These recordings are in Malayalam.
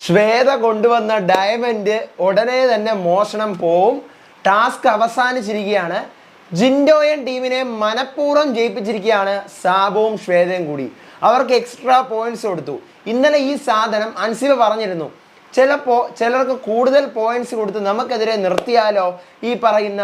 ശ്വേത കൊണ്ടുവന്ന ഡയമണ്ട് ഉടനെ തന്നെ മോഷണം പോവും. ടാസ്ക് അവസാനിച്ചിരിക്കുകയാണ്. ജിൻഡോയൻ ടീമിനെ മനഃപൂർവ്വം ജയിപ്പിച്ചിരിക്കുകയാണ് സാബുവും ശ്വേതയും കൂടി. അവർക്ക് എക്സ്ട്രാ പോയിന്റ്സ് കൊടുത്തു. ഇന്നലെ ഈ സാധനം അൻസിബ പറഞ്ഞിരുന്നു, ചിലർക്ക് കൂടുതൽ പോയിന്റ്സ് കൊടുത്ത് നമുക്കെതിരെ നിർത്തിയാലോ ഈ പറയുന്ന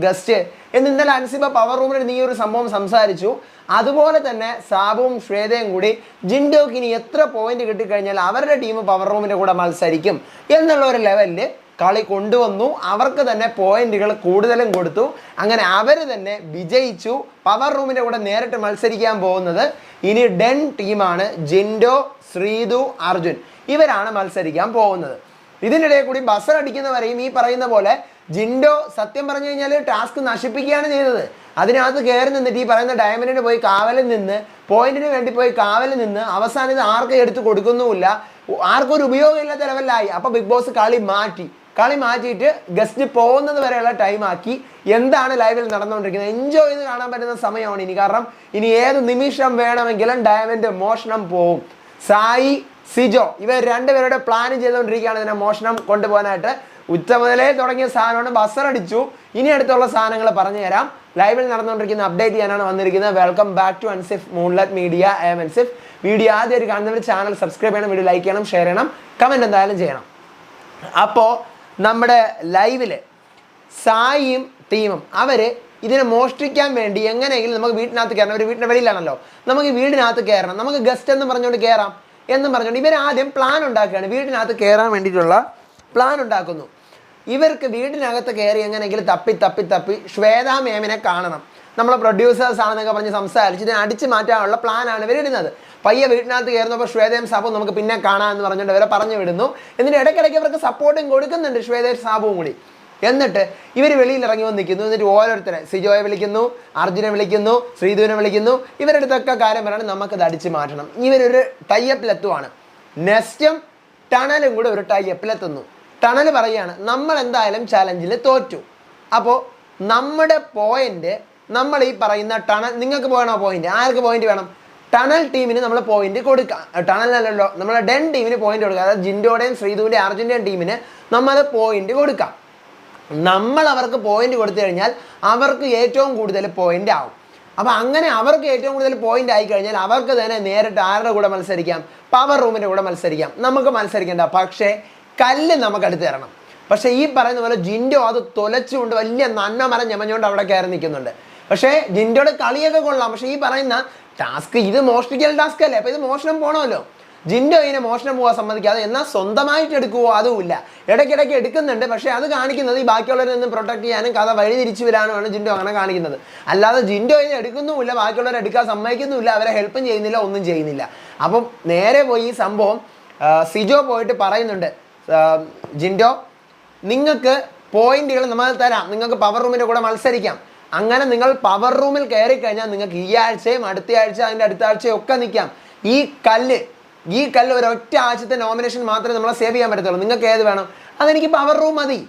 ഗസ്റ്റ് എന്ന്. ഇന്നലെ അൻസിബ പവർ റൂമിൽ ഈ ഒരു സംഭവം സംസാരിച്ചു. അതുപോലെ തന്നെ സാബുവും ശ്വേതയും കൂടി ജിൻഡോക്ക് ഇനി എത്ര പോയിന്റ് കിട്ടിക്കഴിഞ്ഞാൽ അവരുടെ ടീം പവർ റൂമിൻ്റെ കൂടെ മത്സരിക്കും എന്നുള്ള ഒരു ലെവലിൽ കളി കൊണ്ടുവന്നു. അവർക്ക് തന്നെ പോയിന്റുകൾ കൂടുതലും കൊടുത്തു. അങ്ങനെ അവർ തന്നെ വിജയിച്ചു. പവർ റൂമിൻ്റെ കൂടെ നേരിട്ട് മത്സരിക്കാൻ പോകുന്നത് ഇനി ഡെൻ ടീമാണ്. ജിൻഡോ, ശ്രീതു, അർജുൻ ഇവരാണ് മത്സരിക്കാൻ പോകുന്നത്. ഇതിനിടയിൽ കൂടി ബസർ അടിക്കുന്നവരെയും ഈ പറയുന്ന പോലെ ജിൻഡോ സത്യം പറഞ്ഞു കഴിഞ്ഞാൽ ടാസ്ക് നശിപ്പിക്കുകയാണ് ചെയ്തത്. അതിനകത്ത് കയറി നിന്നിട്ട് ഈ പറയുന്ന ഡയമണ്ടിന് പോയി കാവലിൽ നിന്ന്, പോയിന്റിന് വേണ്ടി പോയി കാവലിൽ നിന്ന് അവസാനം ഇത് ആർക്കും എടുത്ത് കൊടുക്കുന്നുമില്ല, ആർക്കും ഒരു ഉപയോഗമില്ലാത്ത ലെവലിലായി. അപ്പോൾ ബിഗ് ബോസ് കളി മാറ്റിയിട്ട് ഗസ്റ്റ് പോകുന്നത് വരെയുള്ള ടൈമാക്കി. എന്താണ് ലൈവിൽ നടന്നുകൊണ്ടിരിക്കുന്നത് എൻജോയ് ചെയ്ത് കാണാൻ പറ്റുന്ന സമയമാണ് ഇനി. കാരണം ഇനി ഏത് നിമിഷം വേണമെങ്കിലും ഡയമണ്ട് മോഷണം പോവും. സായി, സിജോ ഇവർ രണ്ടുപേരുടെ പ്ലാൻ ചെയ്തുകൊണ്ടിരിക്കുകയാണ് ഇതിനെ മോഷണം കൊണ്ടുപോകാനായിട്ട്. ഉച്ച മുതലേ തുടങ്ങിയ സാധനമാണ്. ബസർ അടിച്ചു. ഇനി അടുത്തുള്ള സാധനങ്ങൾ പറഞ്ഞു തരാം. ലൈവിൽ നടന്നുകൊണ്ടിരിക്കുന്ന അപ്ഡേറ്റ് ചെയ്യാനാണ് വന്നിരിക്കുന്നത്. Welcome back to Ansif moonlight media. I am Ansif. Video ആദ്യമായിട്ട് കാണുന്നവർ ചാനൽ സബ്സ്ക്രൈബ് ചെയ്യണം, വീഡിയോ ലൈക്ക് ചെയ്യണം, ഷെയർ ചെയ്യണം, കമൻറ്റ് എന്തായാലും ചെയ്യണം. അപ്പോൾ നമ്മുടെ ലൈവില് സായിയും ടീമും അവർ ഇതിനെ മോഷ്ടിക്കാൻ വേണ്ടി എങ്ങനെയെങ്കിലും നമുക്ക് വീട്ടിനകത്ത് കയറണം. ഒരു വീട്ടിൻ്റെ വെളിയിലാണല്ലോ, നമുക്ക് വീടിനകത്ത് കയറണം, നമുക്ക് ഗസ്റ്റ് എന്ന് പറഞ്ഞുകൊണ്ട് കയറാം എന്നും പറഞ്ഞുകൊണ്ട് ഇവർ ആദ്യം പ്ലാൻ ഉണ്ടാക്കുകയാണ്. വീടിനകത്ത് കയറാൻ വേണ്ടിയിട്ടുള്ള പ്ലാൻ ഉണ്ടാക്കുന്നു. ഇവർക്ക് വീടിനകത്ത് കയറി എങ്ങനെയെങ്കിലും തപ്പി ശ്വേതാ മേമിനെ കാണണം. നമ്മളെ പ്രൊഡ്യൂസേഴ്സ് ആണെന്നൊക്കെ പറഞ്ഞ് സംസാരിച്ച് ഇതിനെ അടിച്ചു മാറ്റാനുള്ള പ്ലാനാണ് ഇവരിടുന്നത്. പയ്യെ വീട്ടിനകത്ത് കയറുന്നപ്പോൾ ശ്വേതയും സാബുവും നമുക്ക് പിന്നെ കാണാമെന്ന് പറഞ്ഞുകൊണ്ട് ഇവരെ പറഞ്ഞു വിടുന്നു. എന്നിട്ട് ഇടയ്ക്കിടയ്ക്ക് ഇവർക്ക് സപ്പോർട്ടും കൊടുക്കുന്നുണ്ട് ശ്വേതയും സാബുവും കൂടി. എന്നിട്ട് ഇവർ വെളിയിൽ ഇറങ്ങി വന്ന് നിൽക്കുന്നു. എന്നിട്ട് ഓരോരുത്തരെ സിജോയെ വിളിക്കുന്നു, അർജുനെ വിളിക്കുന്നു, ശ്രീധുവിനെ വിളിക്കുന്നു. ഇവരുടെ അടുത്തൊക്കെ കാര്യം പറയണം, നമുക്കത് അടിച്ചു മാറ്റണം. ഇവരൊരു ടൈപ്പിലെത്തുവാണ്. നെസ്റ്റും ടണലും കൂടെ ഒരു ടൈപ്പിലെത്തുന്നു. ടണൽ പറയുകയാണ്, നമ്മൾ എന്തായാലും ചാലഞ്ചിൽ തോറ്റു. അപ്പോൾ നമ്മുടെ പോയിന്റ് നമ്മൾ ഈ പറയുന്ന ടണൽ, നിങ്ങൾക്ക് പോകണോ പോയിന്റ്? ആർക്ക് പോയിന്റ് വേണം? ടണൽ ടീമിന് നമ്മൾ പോയിന്റ് കൊടുക്കാം. ടണലല്ലോ, നമ്മളെ ഡെൻ ടീമിന് പോയിന്റ് കൊടുക്കാം. അതായത് ജിൻഡോയുടെയും ശ്രീധുവിൻ്റെ അർജുൻ്റെയും ടീമിന് നമ്മൾ പോയിന്റ് കൊടുക്കാം. നമ്മൾ അവർക്ക് പോയിന്റ് കൊടുത്തു കഴിഞ്ഞാൽ അവർക്ക് ഏറ്റവും കൂടുതൽ പോയിന്റ് ആവും. അപ്പോൾ അങ്ങനെ അവർക്ക് ഏറ്റവും കൂടുതൽ പോയിന്റ് ആയി കഴിഞ്ഞാൽ അവർക്ക് തന്നെ നേരിട്ട് ആരുടെ കൂടെ മത്സരിക്കാം? പവർ റൂമിൻ്റെ കൂടെ മത്സരിക്കാം. നമുക്ക് മത്സരിക്കേണ്ട, പക്ഷേ കല്ല് നമുക്ക് അടുത്ത് തരണം. പക്ഷേ ഈ പറയുന്ന പോലെ ജിൻഡോ അത് തൊലച്ചുകൊണ്ട് വലിയ നന്മ മരം ഞമഞ്ഞുകൊണ്ട് അവിടെ കയറി നിൽക്കുന്നുണ്ട്. പക്ഷേ ജിൻഡോയുടെ കളിയൊക്കെ കൊള്ളാം. പക്ഷേ ഈ പറയുന്ന ടാസ്ക് ഇത് മോഷ്ടിക്കൽ ടാസ്ക് അല്ലേ? അപ്പോൾ ഇത് മോഷണം പോകണമല്ലോ. ജിൻഡോ ഇതിനെ മോഷണം പോകാൻ സമ്മതിക്കാതെ, എന്നാൽ സ്വന്തമായിട്ട് എടുക്കുമോ അതുമില്ല. ഇടയ്ക്കിടയ്ക്ക് എടുക്കുന്നുണ്ട്. പക്ഷേ അത് കാണിക്കുന്നത് ഈ ബാക്കിയുള്ളവരിൽ നിന്നും പ്രൊട്ടക്ട് ചെയ്യാനും കഥ വഴി തിരിച്ചു വരാനുമാണ് ജിൻഡോ അങ്ങനെ കാണിക്കുന്നത്. അല്ലാതെ ജിൻഡോ ഇതിനെ എടുക്കുന്നുമില്ല, ബാക്കിയുള്ളവരെ എടുക്കാൻ സമ്മതിക്കുന്നുമില്ല, അവരെ ഹെൽപ്പും ചെയ്യുന്നില്ല, ഒന്നും ചെയ്യുന്നില്ല. അപ്പം നേരെ പോയി ഈ സംഭവം സിജോ പോയിട്ട് പറയുന്നുണ്ട്, ജിൻഡോ നിങ്ങൾക്ക് പോയിന്റുകൾ നമ്മൾ തരാം, നിങ്ങൾക്ക് പവർ റൂമിൻ്റെ കൂടെ മത്സരിക്കാം. അങ്ങനെ നിങ്ങൾ പവർ റൂമിൽ കയറി കഴിഞ്ഞാൽ നിങ്ങൾക്ക് ഈ ആഴ്ചയും അടുത്ത ആഴ്ച അതിൻ്റെ അടുത്ത ആഴ്ചയും ഒക്കെ നിൽക്കാം. ഈ കല്ല് ഒരൊറ്റ ആഴ്ചത്തെ നോമിനേഷൻ മാത്രമേ നമ്മളെ സേവ് ചെയ്യാൻ പറ്റത്തുള്ളൂ. നിങ്ങൾക്ക് ഏത് വേണം? അതെനിക്ക് പവർ റൂം മതി.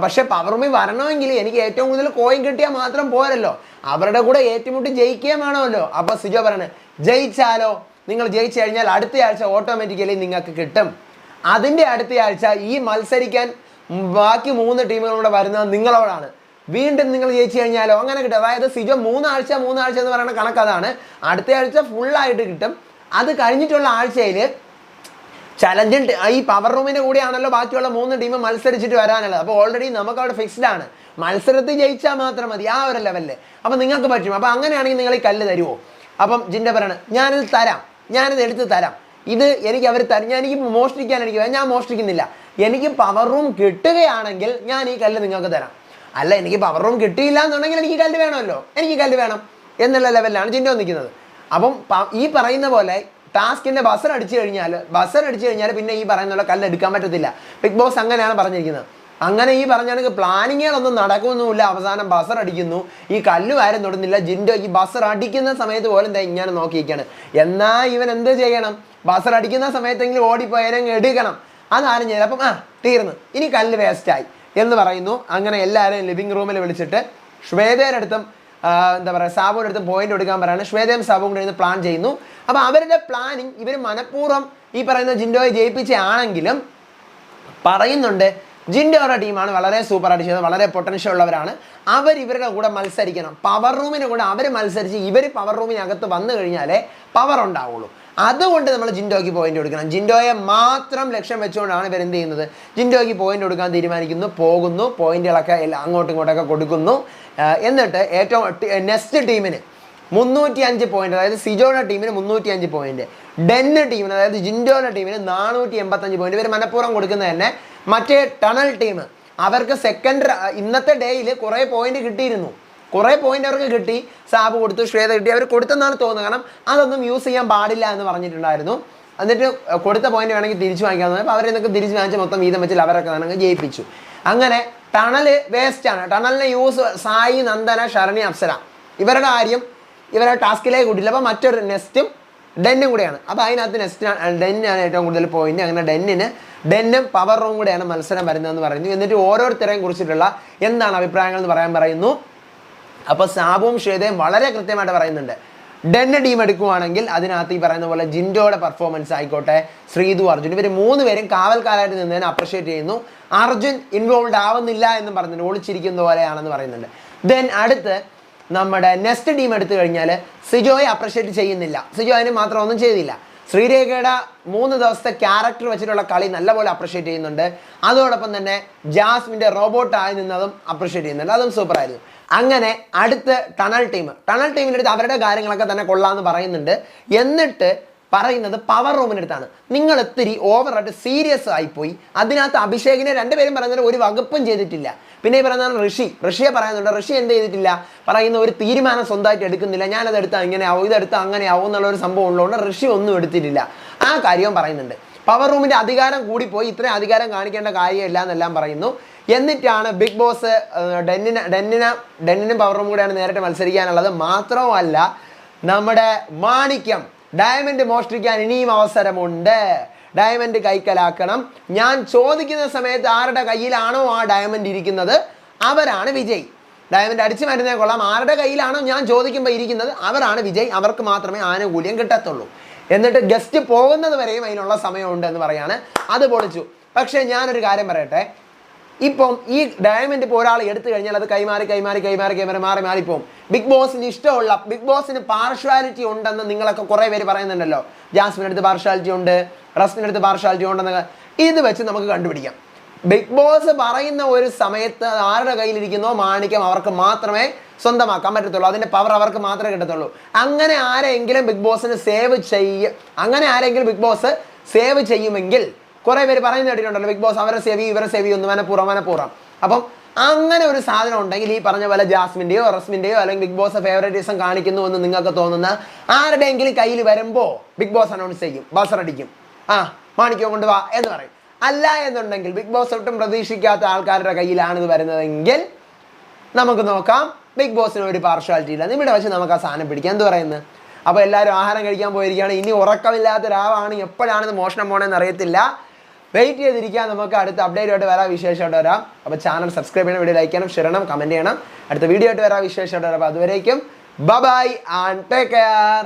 പക്ഷേ പവർ റൂമിൽ വരണമെങ്കിൽ എനിക്ക് ഏറ്റവും കൂടുതൽ കോയിൻ കിട്ടിയാൽ മാത്രം പോരല്ലോ, അവരുടെ കൂടെ ഏറ്റുമുട്ടി ജയിക്കുകയും വേണമല്ലോ. അപ്പോൾ സിജോ പറയണേ, ജയിച്ചാലോ? നിങ്ങൾ ജയിച്ചു കഴിഞ്ഞാൽ അടുത്ത ആഴ്ച ഓട്ടോമാറ്റിക്കലി നിങ്ങൾക്ക് കിട്ടും. അതിൻ്റെ അടുത്ത ആഴ്ച ഈ മത്സരിക്കാൻ ബാക്കി 3 ടീമുകളും കൂടെ വരുന്നത് നിങ്ങളോടാണ്. വീണ്ടും നിങ്ങൾ ജയിച്ചു കഴിഞ്ഞാലോ അങ്ങനെ കിട്ടും. അതായത് സിജോ മൂന്നാഴ്ച എന്ന് പറയുന്ന കണക്ക് അതാണ്. അടുത്ത ആഴ്ച ഫുള്ളായിട്ട് കിട്ടും. അത് കഴിഞ്ഞിട്ടുള്ള ആഴ്ചയിൽ ചലഞ്ചിൽ ഈ പവർ റൂമിൻ്റെ കൂടെയാണല്ലോ ബാക്കിയുള്ള 3 ടീം മത്സരിച്ചിട്ട് വരാനുള്ളത്. അപ്പോൾ ഓൾറെഡി നമുക്ക് അവിടെ ഫിക്സ്ഡ് ആണ്. മത്സരത്തിൽ ജയിച്ചാൽ മാത്രം മതി, ആ ഒരു ലെവലിൽ. അപ്പോൾ നിങ്ങൾക്ക് പറ്റും. അപ്പോൾ അങ്ങനെയാണെങ്കിൽ നിങ്ങൾ ഈ കല്ല് തരുമോ? അപ്പം ജിൻഡോ പറയണം, ഞാനിത് തരാം, ഞാനിത് എടുത്ത് തരാം. ഇത് എനിക്ക് അവർ തരും. എനിക്ക് മോഷ്ടിക്കാൻ ഞാൻ മോഷ്ടിക്കുന്നില്ല. എനിക്ക് പവർ റൂം കിട്ടുകയാണെങ്കിൽ ഞാൻ ഈ കല്ല് നിങ്ങൾക്ക് തരാം. അല്ല, എനിക്ക് പവർ റൂം കിട്ടിയില്ല എന്നുണ്ടെങ്കിൽ എനിക്ക് കല്ല് വേണമല്ലോ, എനിക്ക് കല്ല് വേണം എന്നുള്ള ലെവലിലാണ് ജിൻഡോ നിൽക്കുന്നത്. അപ്പം ഈ പറയുന്ന പോലെ ടാസ്കിൻ്റെ ബസർ അടിച്ചു കഴിഞ്ഞാൽ പിന്നെ ഈ പറയുന്ന പോലെ കല്ല് എടുക്കാൻ പറ്റത്തില്ല. ബിഗ് ബോസ് അങ്ങനെയാണ് പറഞ്ഞിരിക്കുന്നത്. അങ്ങനെ ഈ പറഞ്ഞാണെങ്കിൽ പ്ലാനിങ്ങുകളൊന്നും നടക്കുന്നുമില്ല. അവസാനം ബസർ അടിക്കുന്നു, ഈ കല്ല് വാരം തൊടുന്നില്ല. ജിൻഡോ ഈ ബസർ അടിക്കുന്ന സമയത്ത് പോലും ഇങ്ങനെ നോക്കിയിരിക്കുകയാണ്. എന്നാൽ ഇവൻ എന്ത് ചെയ്യണം? ബസർ അടിക്കുന്ന സമയത്തെങ്കിലും ഓടിപ്പോയതിനെ എടുക്കണം. അതാരും ചെയ്യില്ല. അപ്പം തീർന്നു, ഇനി കല്ല് വേസ്റ്റായി എന്ന് പറയുന്നു. അങ്ങനെ എല്ലാവരെയും ലിവിങ് റൂമിൽ വിളിച്ചിട്ട് ശ്വേതയുടെ അടുത്തും എന്താ പറയുക സാബുവിൻ്റെ അടുത്ത് പോയിന്റ് കൊടുക്കാൻ പറയുന്നത്. ശ്വേതയും സാബുവും കൂടെ ഇരുന്ന് പ്ലാൻ ചെയ്യുന്നു. അപ്പോൾ അവരുടെ പ്ലാനിങ് ഇവർ മനഃപൂർവ്വം ഈ പറയുന്ന ജിൻഡോയെ ജയിപ്പിച്ചാണെങ്കിലും പറയുന്നുണ്ട് ജിൻഡോയുടെ ടീമാണ് വളരെ സൂപ്പർ ആയിട്ട് ചെയ്തത്, വളരെ പൊട്ടൻഷ്യൽ ഉള്ളവരാണ്, ഇവരുടെ കൂടെ മത്സരിക്കണം. പവർ റൂമിന് കൂടെ അവർ മത്സരിച്ച് ഇവർ പവർ റൂമിനകത്ത് വന്നു കഴിഞ്ഞാലേ പവർ ഉണ്ടാവുള്ളൂ. അതുകൊണ്ട് നമ്മൾ ജിൻഡോയ്ക്ക് പോയിന്റ് കൊടുക്കണം. ജിൻഡോയെ മാത്രം ലക്ഷ്യം വെച്ചുകൊണ്ടാണ് ഇവർ എന്ത് ചെയ്യുന്നത്, ജിൻഡോയ്ക്ക് പോയിന്റ് കൊടുക്കാൻ തീരുമാനിക്കുന്നു, പോകുന്നു, പോയിന്റുകളൊക്കെ അങ്ങോട്ടും ഇങ്ങോട്ടൊക്കെ കൊടുക്കുന്നു. എന്നിട്ട് ഏറ്റവും നെക്സ്റ്റ് ടീമിന് 305 പോയിന്റ്, അതായത് സിജോയുടെ ടീമിന് 305 പോയിന്റ്, ഡെന്ന് ടീമിന് അതായത് ജിൻഡോയുടെ ടീമിന് 485 പോയിന്റ്. ഇവർ മനഃപൂർവ്വം കൊടുക്കുന്നത് തന്നെ മറ്റേ ടണൽ ടീം അവർക്ക് ഇന്നത്തെ ഡേയിൽ കുറേ പോയിന്റ് കിട്ടിയിരുന്നു, കുറേ പോയിന്റ് അവർക്ക് കിട്ടി. സാബ് കൊടുത്തു, ശ്വേത കിട്ടി, അവർ കൊടുത്തെന്നാണ് തോന്നുന്നത്. കാരണം അതൊന്നും യൂസ് ചെയ്യാൻ പാടില്ല എന്ന് പറഞ്ഞിട്ടുണ്ടായിരുന്നു. എന്നിട്ട് കൊടുത്ത പോയിന്റ് വേണമെങ്കിൽ തിരിച്ചു വാങ്ങിക്കാമെന്ന്. അപ്പോൾ അവരെ തിരിച്ച് വാങ്ങിച്ച് മൊത്തം വീതം വെച്ചിൽ അവരൊക്കെ വേണമെങ്കിൽ ജയിപ്പിച്ചു. അങ്ങനെ ടണല് വേസ്റ്റാണ്. ടണലിനെ യൂസ് സായി, നന്ദന, ശരണി, അപ്സര ഇവരുടെ കാര്യം ഇവരെ ടാസ്കിലേക്ക് കൂട്ടില്ല. അപ്പോൾ മറ്റൊരു നെസ്റ്റും ഡെന്നും കൂടെയാണ്. അപ്പോൾ അതിനകത്ത് ഡെന്നാണ് ഏറ്റവും കൂടുതൽ പോയിന്റ്. അങ്ങനെ ഡെന്നും പവർ റൂം കൂടെയാണ് മത്സരം വരുന്നതെന്ന് പറയുന്നു. എന്നിട്ട് ഓരോരുത്തരെയും കുറിച്ചിട്ടുള്ള എന്താണ് അഭിപ്രായങ്ങൾ എന്ന് പറയുന്നു. അപ്പോൾ സാബുവും ശ്വേതയും വളരെ കൃത്യമായിട്ട് പറയുന്നുണ്ട്, ഡെന്ന് ടീം എടുക്കുവാണെങ്കിൽ അതിനകത്ത് ഈ പറയുന്ന പോലെ ജിൻഡോയുടെ പെർഫോമൻസ് ആയിക്കോട്ടെ, ശ്രീതു, അർജുൻ ഇവർ 3 പേരും കാവൽക്കാരായിട്ട് നിന്നതിനെ അപ്രിഷ്യേറ്റ് ചെയ്യുന്നു. അർജുൻ ഇൻവോൾവ് ആവുന്നില്ല എന്ന് പറഞ്ഞിട്ട് ഒളിച്ചിരിക്കുന്ന പോലെയാണെന്ന് പറയുന്നുണ്ട്. ദെൻ അടുത്ത് നമ്മുടെ നെക്സ്റ്റ് ടീം എടുത്തു കഴിഞ്ഞാൽ സിജോയെ അപ്രിഷ്യേറ്റ് ചെയ്യുന്നില്ല. സിജോ അതിന് മാത്രം ഒന്നും ചെയ്തില്ല. ശ്രീരേഖയുടെ 3 ദിവസത്തെ ക്യാരക്ടർ വെച്ചിട്ടുള്ള കളി നല്ലപോലെ അപ്രിഷ്യേറ്റ് ചെയ്യുന്നുണ്ട്. അതോടൊപ്പം തന്നെ ജാസ്മിൻ്റെ റോബോട്ടായി നിന്നതും അപ്രിഷ്യേറ്റ് ചെയ്യുന്നുണ്ട്, അതും സൂപ്പറായിരുന്നു. അങ്ങനെ അടുത്ത് ടണൽ ടീമിൻ്റെ അടുത്ത് അവരുടെ കാര്യങ്ങളൊക്കെ തന്നെ കൊള്ളാമെന്ന് പറയുന്നുണ്ട്. എന്നിട്ട് പറയുന്നത് പവർ റൂമിനടുത്താണ്, നിങ്ങൾ ഒത്തിരി ഓവറായിട്ട് സീരിയസ് ആയിപ്പോയി. അതിനകത്ത് അഭിഷേകിനെ 2 പേരും പറയുന്നത് ഒരു വകുപ്പും ചെയ്തിട്ടില്ല. പിന്നെ ഈ പറയുന്നതാണ് ഋഷിയെ പറയുന്നുണ്ട്. ഋഷി എന്ത് ചെയ്തിട്ടില്ല, പറയുന്ന ഒരു തീരുമാനം സ്വന്തമായിട്ട് എടുക്കുന്നില്ല. ഞാനത് എടുത്താൽ ഇങ്ങനെ ആവും, ഇതെടുത്താൽ അങ്ങനെ ആവും എന്നുള്ളൊരു സംഭവം ഉള്ളതുകൊണ്ട് ഋഷി ഒന്നും എടുത്തിട്ടില്ല. ആ കാര്യവും പറയുന്നുണ്ട്. പവർ റൂമിൻ്റെ അധികാരം കൂടിപ്പോയി, ഇത്രയും അധികാരം കാണിക്കേണ്ട കാര്യമില്ല എന്നെല്ലാം പറയുന്നു. എന്നിട്ടാണ് ബിഗ് ബോസ് ഡെന്നിനും പവർ റൂം കൂടെയാണ് നേരിട്ട് മത്സരിക്കാനുള്ളത്. മാത്രമല്ല നമ്മുടെ മാണിക്യം ഡയമണ്ട് മോഷ്ടിക്കാൻ ഇനിയും അവസരമുണ്ട്. ഡയമണ്ട് കൈക്കലാക്കണം. ഞാൻ ചോദിക്കുന്ന സമയത്ത് ആരുടെ കയ്യിലാണോ ആ ഡയമണ്ട് ഇരിക്കുന്നത് അവരാണ് വിജയ്. ഡയമണ്ട് അടിച്ചു മരുന്നേ കൊള്ളാം, ആരുടെ കയ്യിലാണോ ഞാൻ ചോദിക്കുമ്പോൾ ഇരിക്കുന്നത് അവരാണ് വിജയ്. അവർക്ക് മാത്രമേ ആനുകൂല്യം കിട്ടത്തുള്ളൂ. എന്നിട്ട് ഗസ്റ്റ് പോകുന്നത് വരെയും അതിനുള്ള സമയമുണ്ട് എന്ന് പറയാണ്. അത് പൊളിച്ചു. പക്ഷേ ഞാനൊരു കാര്യം പറയട്ടെ, ഇപ്പം ഈ ഡയമണ്ട് ഇപ്പോൾ ഒരാൾ എടുത്തു കഴിഞ്ഞാൽ അത് കൈമാറി മാറിപ്പോവും. ബിഗ് ബോസിന് ഇഷ്ടമുള്ള, ബിഗ് ബോസിന് പാർഷ്വാലിറ്റി ഉണ്ടെന്ന് നിങ്ങളൊക്കെ കുറേ പേര് പറയുന്നുണ്ടല്ലോ. ജാസ്മിനടുത്ത് പാർഷ്വാലിറ്റി ഉണ്ട്, റസ്മിനടുത്ത് പാർഷ്വാലിറ്റി ഉണ്ടെന്ന്. ഇത് വെച്ച് നമുക്ക് കണ്ടുപിടിക്കാം. ബിഗ് ബോസ് പറയുന്ന ഒരു സമയത്ത് ആരുടെ കയ്യിലിരിക്കുന്നോ മാണിക്യം അവർക്ക് മാത്രമേ സ്വന്തമാക്കാൻ പറ്റത്തുള്ളൂ. അതിൻ്റെ പവർ അവർക്ക് മാത്രമേ കിട്ടത്തുള്ളൂ. അങ്ങനെ ആരെങ്കിലും ബിഗ് ബോസ് സേവ് ചെയ്യുമെങ്കിൽ കുറേ പേര് പറയുന്ന കേട്ടിട്ടുണ്ടല്ലോ, ബിഗ് ബോസ് അവരെ സേവ് ചെയ്യും, ഇവരെ സേവ് ചെയ്യുന്നു, മനഃപൂർവ്വം. അപ്പം അങ്ങനെ ഒരു സാധനം ഉണ്ടെങ്കിൽ ഈ പറഞ്ഞ പോലെ ജാസ്മിൻ്റെയോ റസ്മിൻ്റെയോ അല്ലെങ്കിൽ ബിഗ് ബോസ് ഫേവറേറ്റിസം കാണിക്കുന്നു എന്ന് നിങ്ങൾക്ക് തോന്നുന്ന ആരുടെയെങ്കിലും കയ്യിൽ വരുമ്പോൾ ബിഗ് ബോസ് അനൗൺസ് ചെയ്യും, ബസറടിക്കും, മാണിക്യം കൊണ്ടുവാ എന്ന് പറയും. അല്ല എന്നുണ്ടെങ്കിൽ ബിഗ് ബോസ് ഒട്ടും പ്രതീക്ഷിക്കാത്ത ആൾക്കാരുടെ കയ്യിലാണ് ഇത് വരുന്നതെങ്കിൽ നമുക്ക് നോക്കാം, ബിഗ് ബോസിന് ഒരു പാർഷ്വാലിറ്റി ഇല്ല. ഇവിടെ വെച്ച് നമുക്ക് ആ സാധനം പിടിക്കാം. എന്ത് പറയുന്നത്? അപ്പോൾ എല്ലാവരും ആഹാരം കഴിക്കാൻ പോയിരിക്കുകയാണ്. ഇനി ഉറക്കമില്ലാത്ത രാവാണ്, എപ്പോഴാണിത് മോഷണം പോകണമെന്ന് അറിയത്തില്ല. വെയിറ്റ് ചെയ്തിരിക്കാൻ. നമുക്ക് അടുത്ത അപ്ഡേറ്റുമായിട്ട് വരാം, വിശേഷമായിട്ട് വരാം. അപ്പോൾ ചാനൽ സബ്സ്ക്രൈബ് ചെയ്യണം, വീഡിയോ ലൈക്ക് ചെയ്യണം, ഷെയർ ചെയ്യണം, കമൻറ്റ് ചെയ്യണം. അടുത്ത വീഡിയോ ആയിട്ട് വരാം, വിശേഷമായിട്ട് വരാം. അപ്പോൾ അതുവരേക്കും ബൈ ആൻഡ് ടേക്ക് കെയർ.